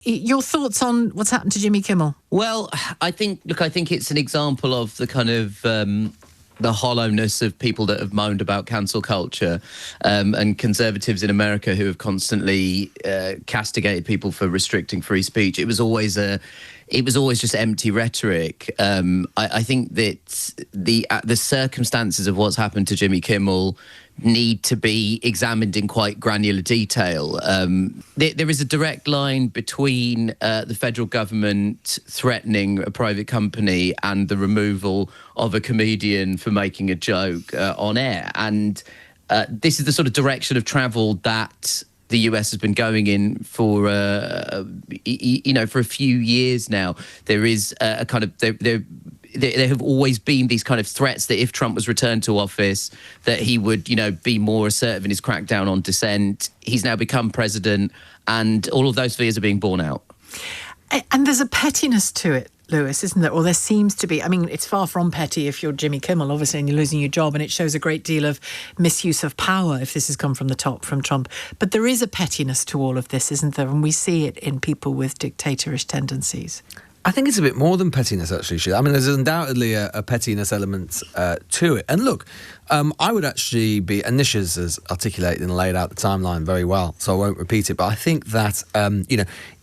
Your thoughts on what's happened to Jimmy Kimmel? Well, I think it's an example of the kind of the hollowness of people that have moaned about cancel culture, and conservatives in America who have constantly castigated people for restricting free speech. It was always just empty rhetoric. I think that the circumstances of what's happened to Jimmy Kimmel need to be examined in quite granular detail. There is a direct line between the federal government threatening a private company and the removal of a comedian for making a joke on air. And this is the sort of direction of travel that the US has been going in for, for a few years now. There is a kind of... There have always been these kind of threats that if Trump was returned to office, that he would, be more assertive in his crackdown on dissent. He's now become president, and all of those fears are being borne out. And there's a pettiness to it, Lewis, isn't there? Or there seems to be. I mean, it's far from petty if you're Jimmy Kimmel, obviously, and you're losing your job, and it shows a great deal of misuse of power if this has come from the top, from Trump. But there is a pettiness to all of this, isn't there? And we see it in people with dictatorish tendencies. I think it's a bit more than pettiness, actually, Sheila. I mean, there's undoubtedly a pettiness element to it. And look, I would actually be, and Nish has articulated and laid out the timeline very well, so I won't repeat it, but I think that,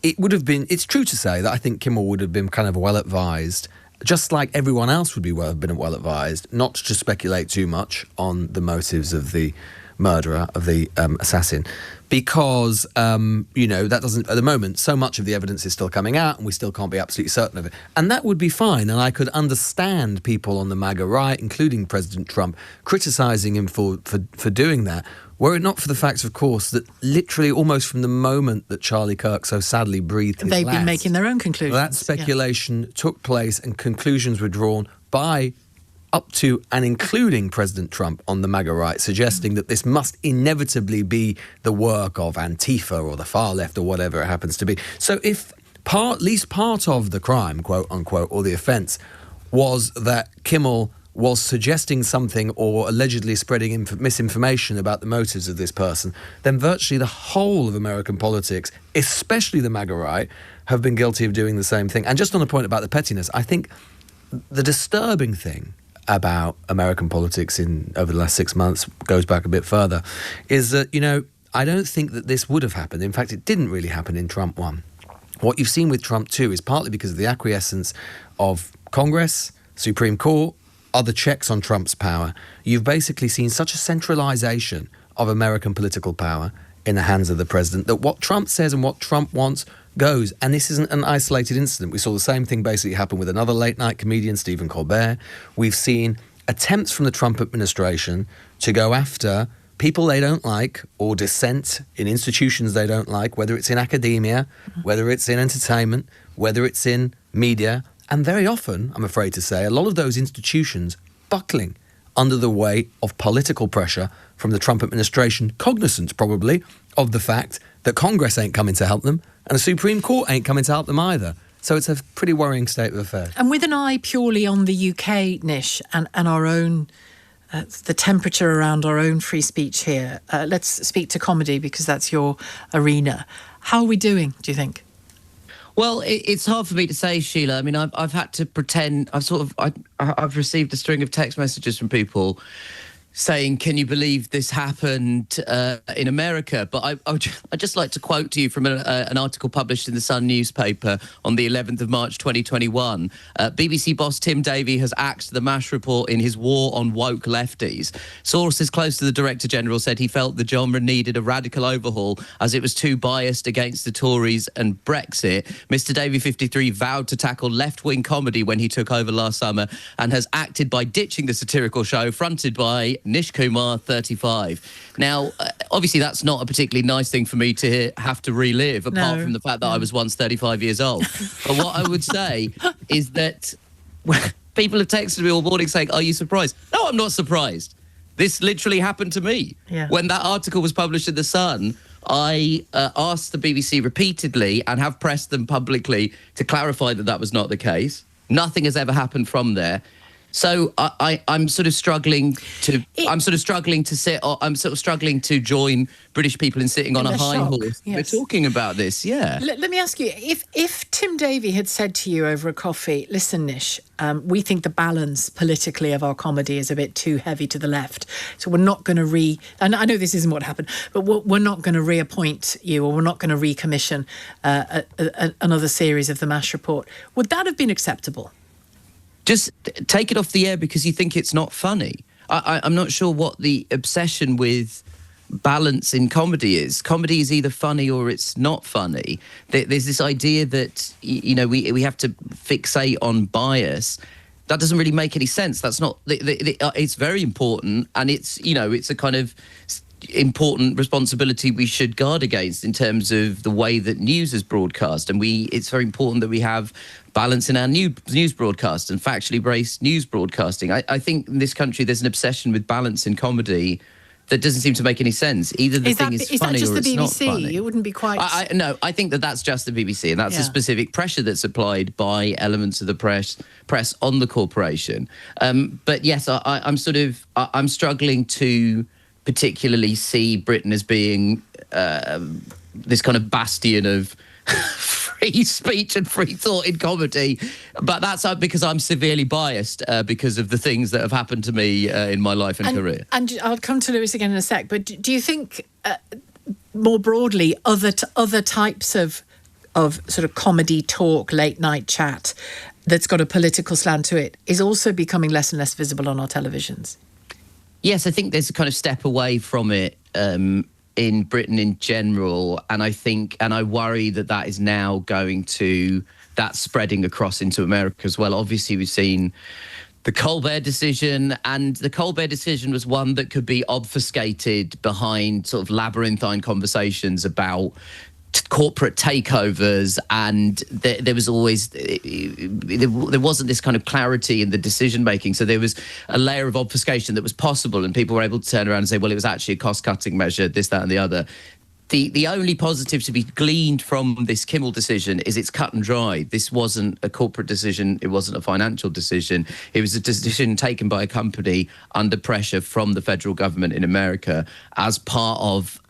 it would have been, it's true to say that I think Kimmel would have been kind of well-advised, just like everyone else would have been well-advised, not to speculate too much on the motives of the murderer, of the assassin, because, that doesn't, at the moment, so much of the evidence is still coming out and we still can't be absolutely certain of it. And that would be fine. And I could understand people on the MAGA right, including President Trump, criticising him for doing that, were it not for the fact, of course, that literally almost from the moment that Charlie Kirk so sadly breathed his last, they've been making their own conclusions. That speculation took place and conclusions were drawn by up to and including President Trump on the MAGA right, suggesting that this must inevitably be the work of Antifa or the far left or whatever it happens to be. So if at least part of the crime, quote unquote, or the offence was that Kimmel was suggesting something or allegedly spreading misinformation about the motives of this person, then virtually the whole of American politics, especially the MAGA right, have been guilty of doing the same thing. And just on the point about the pettiness, I think the disturbing thing about American politics over the last 6 months, goes back a bit further, is that, I don't think that this would have happened. In fact, it didn't really happen in Trump 1. What you've seen with Trump 2 is partly because of the acquiescence of Congress, Supreme Court, other checks on Trump's power. You've basically seen such a centralisation of American political power in the hands of the president that what Trump says and what Trump wants goes. And this isn't an isolated incident. We saw the same thing basically happen with another late-night comedian, Stephen Colbert. We've seen attempts from the Trump administration to go after people they don't like or dissent in institutions they don't like, whether it's in academia, whether it's in entertainment, whether it's in media. And very often, I'm afraid to say, a lot of those institutions buckling under the weight of political pressure from the Trump administration, cognizant probably of the fact that Congress ain't coming to help them and the Supreme Court ain't coming to help them either. So it's a pretty worrying state of affairs. And with an eye purely on the UK, Nish, and our own, the temperature around our own free speech here, let's speak to comedy because that's your arena. How are we doing, do you think? Well, it's hard for me to say, Sheila. I mean, I've had to pretend. I've received a string of text messages from people saying, "Can you believe this happened in America?" But I'd just like to quote to you from an article published in the Sun newspaper on the 11th of March 2021. BBC boss Tim Davie has axed the MASH report in his war on woke lefties. Sources close to the Director General said he felt the genre needed a radical overhaul as it was too biased against the Tories and Brexit. Mr Davie, 53, vowed to tackle left-wing comedy when he took over last summer and has acted by ditching the satirical show fronted by Nish Kumar, 35. Now, obviously, that's not a particularly nice thing for me to have to relive, apart from the fact that I was once 35 years old. But what I would say is that people have texted me all morning saying, "Are you surprised?" No, I'm not surprised. This literally happened to me. Yeah. When that article was published in The Sun, I asked the BBC repeatedly and have pressed them publicly to clarify that that was not the case. Nothing has ever happened from there. So I'm sort of struggling to join British people in sitting on a high horse. Yes. We're talking about this, yeah. Let me ask you, if Tim Davie had said to you over a coffee, listen, Nish, we think the balance politically of our comedy is a bit too heavy to the left, so we're not going to and I know this isn't what happened, but we're not going to reappoint you, or we're not going to recommission another series of the MASH report. Would that have been acceptable? Just take it off the air because you think it's not funny. I'm not sure what the obsession with balance in comedy is. Comedy is either funny or it's not funny. There's this idea that, we have to fixate on bias. That doesn't really make any sense. That's not... it's very important, and it's a kind of important responsibility we should guard against in terms of the way that news is broadcast. And it's very important that we have balance in our news broadcast and factually based news broadcasting. I think in this country there's an obsession with balance in comedy that doesn't seem to make any sense. Either the thing is funny or it's not funny. It wouldn't be quite... No, I think that's just the BBC, and that's a specific pressure that's applied by elements of the press on the corporation. But yes, I'm struggling to particularly see Britain as being this kind of bastion of free speech and free thought in comedy. But that's because I'm severely biased because of the things that have happened to me in my life and career. And I'll come to Lewis again in a sec, but do you think more broadly other types of sort of comedy talk, late night chat that's got a political slant to it is also becoming less and less visible on our televisions? Yes, I think there's a kind of step away from it in Britain in general, and I worry that is now that's spreading across into America as well. Obviously, we've seen the Colbert decision, and the Colbert decision was one that could be obfuscated behind sort of labyrinthine conversations about corporate takeovers, and there was always there wasn't this kind of clarity in the decision making, so there was a layer of obfuscation that was possible, and people were able to turn around and say, well, it was actually a cost-cutting measure, this, that and the other. The only positive to be gleaned from this Kimmel decision is it's cut and dry. This wasn't a corporate decision. It wasn't a financial decision. It was a decision taken by a company under pressure from the federal government in America as part of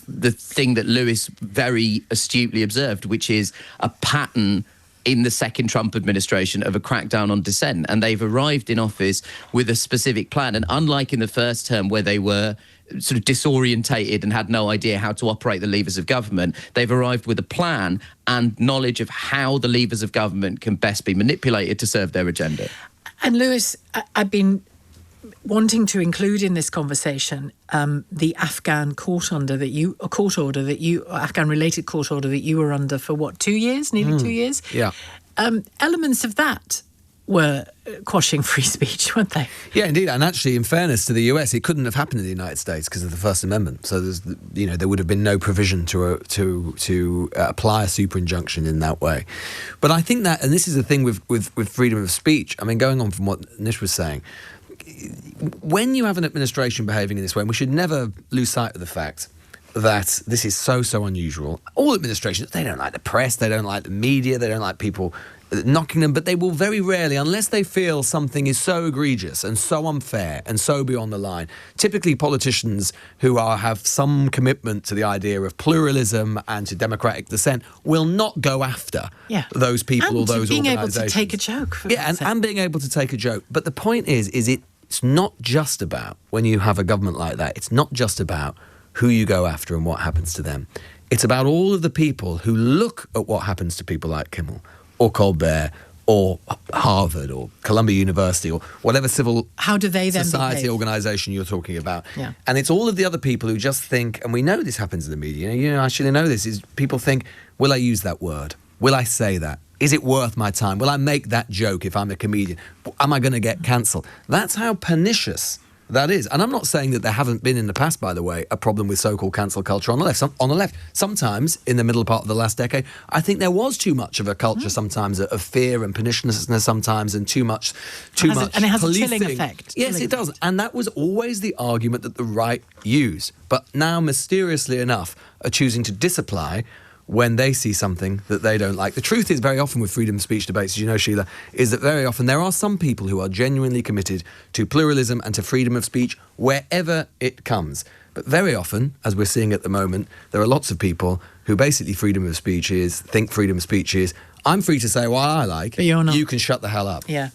the thing that Lewis very astutely observed, which is a pattern in the second Trump administration of a crackdown on dissent. And they've arrived in office with a specific plan. And unlike in the first term where they were sort of disorientated and had no idea how to operate the levers of government, they've arrived with a plan and knowledge of how the levers of government can best be manipulated to serve their agenda. And Lewis, I've been wanting to include in this conversation the Afghan Afghan-related court order that you were under for 2 years, nearly 2 years? Yeah. Elements of that were quashing free speech, weren't they? Yeah, indeed. And actually, in fairness to the US, it couldn't have happened in the United States because of the First Amendment. So there would have been no provision to apply a super injunction in that way. But I think that, and this is the thing with freedom of speech. I mean, going on from what Nish was saying, when you have an administration behaving in this way, and we should never lose sight of the fact that this is so unusual. All administrations, they don't like the press, they don't like the media, they don't like people knocking them, but they will very rarely, unless they feel something is so egregious and so unfair and so beyond the line. Typically politicians who have some commitment to the idea of pluralism and to democratic dissent will not go after those people or those organisations. And being able to take a joke. And being able to take a joke. But the point is it's not just about, when you have a government like that, it's not just about who you go after and what happens to them. It's about all of the people who look at what happens to people like Kimmel or Colbert or Harvard or Columbia University or whatever civil society organisation you're talking about. Yeah. And it's all of the other people who just think, and we know this happens in the media, I should know this, is people think, will I use that word? Will I say that? Is it worth my time? Will I make that joke if I'm a comedian? Am I going to get cancelled? That's how pernicious that is. And I'm not saying that there haven't been in the past, by the way, a problem with so-called cancel culture on the left. Sometimes, in the middle part of the last decade, I think there was too much of a culture sometimes of fear and perniciousness sometimes, and too much and it has policing. A chilling effect. Yes, it does. And that was always the argument that the right used. But now, mysteriously enough, are choosing to disapply when they see something that they don't like. The truth is, very often with freedom of speech debates, as you know, Sheila, is that very often there are some people who are genuinely committed to pluralism and to freedom of speech wherever it comes. But very often, as we're seeing at the moment, there are lots of people who basically think freedom of speech is, I'm free to say what I like, but you're not. You can shut the hell up. Yeah.